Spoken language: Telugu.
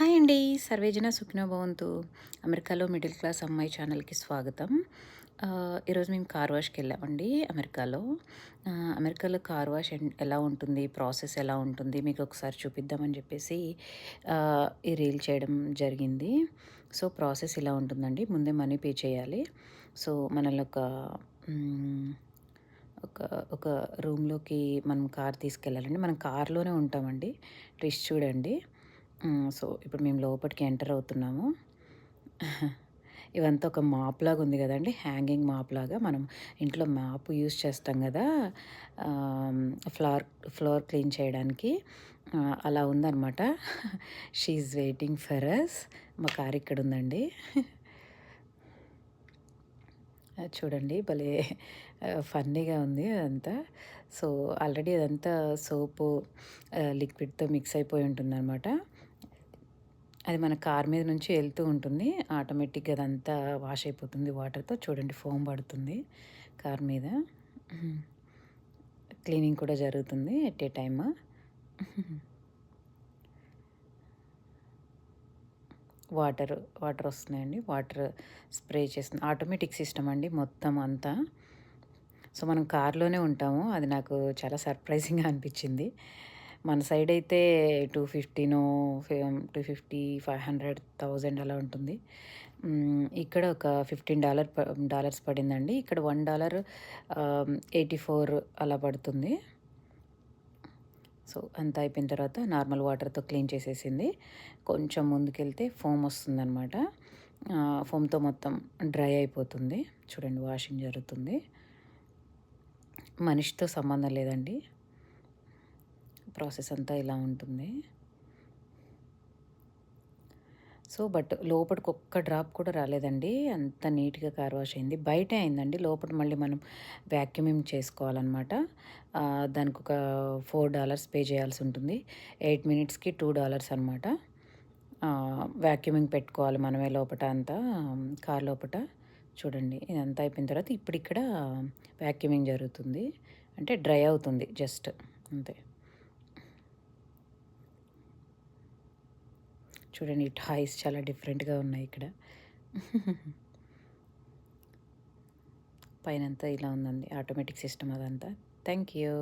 హాయ్ అండి. సర్వేజన సుఖినో భవంతు. అమెరికాలో మిడిల్ క్లాస్ అమ్మాయి ఛానల్‌కి స్వాగతం. ఈరోజు మేము కార్ వాష్‌కెళ్ళామండి అమెరికాలో. అమెరికాలో కార్ వాష్ ఎలా ఉంటుంది, ప్రాసెస్ ఎలా ఉంటుంది మీకు ఒకసారి చూపిద్దామని చెప్పేసి ఈ రీల్ చేయడం జరిగింది. సో, ప్రాసెస్ ఇలా ఉంటుందండి. ముందే మనీ పే చేయాలి. సో, మనల్ని హ్మ్, ఒక ఒక రూమ్‌లోకి మనం కార్ తీసుకెళ్ళాలండి. మనం కార్‌లోనే ఉంటామండి. లిస్ట్ చూడండి. సో, ఇప్పుడు మేము లోపటికి ఎంటర్ అవుతున్నాము. ఇవంతా ఒక మాప్‌లాగా ఉంది గదండీ! హ్యాంగింగ్ మాప్‌లాగా మనం ఇంట్లో మాప్ యూజ్ చేస్తాం గదా! ఆహ్, ఫ్లోర్ ఫ్లోర్ క్లీన్ చేయడానికి. అలా ఉందనమాట. She is waiting for us. మా కార్ ఇక్కడుందండి. చూడండి భలే ఫన్నీగా ఉంది అదంతా. సో, ఆల్రెడీ అదంతా సోపు, లిక్విడ్‌తో మిక్స్ అయిపోయి ఉంటుందనమాట. అది మన కార్ మీద నుంచి ఎళ్తూ ఉంటుంది. ఆటోమేటిక్‌గా అదంతా వాష్ అయిపోతుంది వాటర్‌తో. చూడండి ఫోమ్ పడుతుంది కార్ మీద. క్లీనింగ్ కూడా జరుగుతుంది ఎట్ ఏ టైమ్. వాటర్ వస్తున్నాయండి. వాటర్ స్ప్రే చేస్తుంది. ఆటోమేటిక్ సిస్టమ్ అండి మొత్తం అంతా. సో, మనం కార్‌లోనే ఉంటాము. అది నాకు చాలా సర్ప్రైజింగ్‌గా అనిపిచ్చింది. మన సైడ్ అయితే 250నో 250, 500, 1000 అలా ఉంటుంది. ఇక్కడ ఒక $15 పడిందండి. ఇక్కడ $1 84 అలా పడుతుంది. సో, అంతా అయిపోయిన తర్వాత నార్మల్ వాటర్‌తో క్లీన్ చేసేసింది. కొంచెం ముందుకెళ్తే ఫోమ్ వస్తుందనమాట. ఫోమ్‌తో మొత్తం డ్రై అయిపోతుంది. చూడండి వాషింగ్ జరుగుతుంది. మనిషితో సంబంధం లేదండి. ప్రాసెస్ అంతా ఇలా ఉంటుంది. సో, బట్ లోపటికి ఒక్క డ్రాప్ కూడా రాలేదండి. అంత నీట్‌గా కార్ వాష్ అయింది. బయటే అయిందండి. లోపల మళ్ళీ మనం వాక్యూమింగ్ చేసుకోవాలనమాట. దానికొక $4 పే చేయాల్సి ఉంటుంది. 8 మినిట్స్‌కి $2 అనమాట. వాక్యూమింగ్ పెట్టుకోవాలి మనమే లోపట అంతా కార్ లోపట. చూడండి ఇదంతా అయిపోయిన తర్వాత ఇప్పుడిక్కడ వాక్యూమింగ్ జరుగుతుంది. అంటే డ్రై అవుతుంది జస్ట్ అంతే. చూడండి ఈ టాయ్స్ చాలా డిఫరెంట్‌గా ఉన్నాయి ఇక్కడ. పైనంతా ఇలా ఉందండి. ఆటోమేటిక్ సిస్టమ్ అదంతా. Thank you.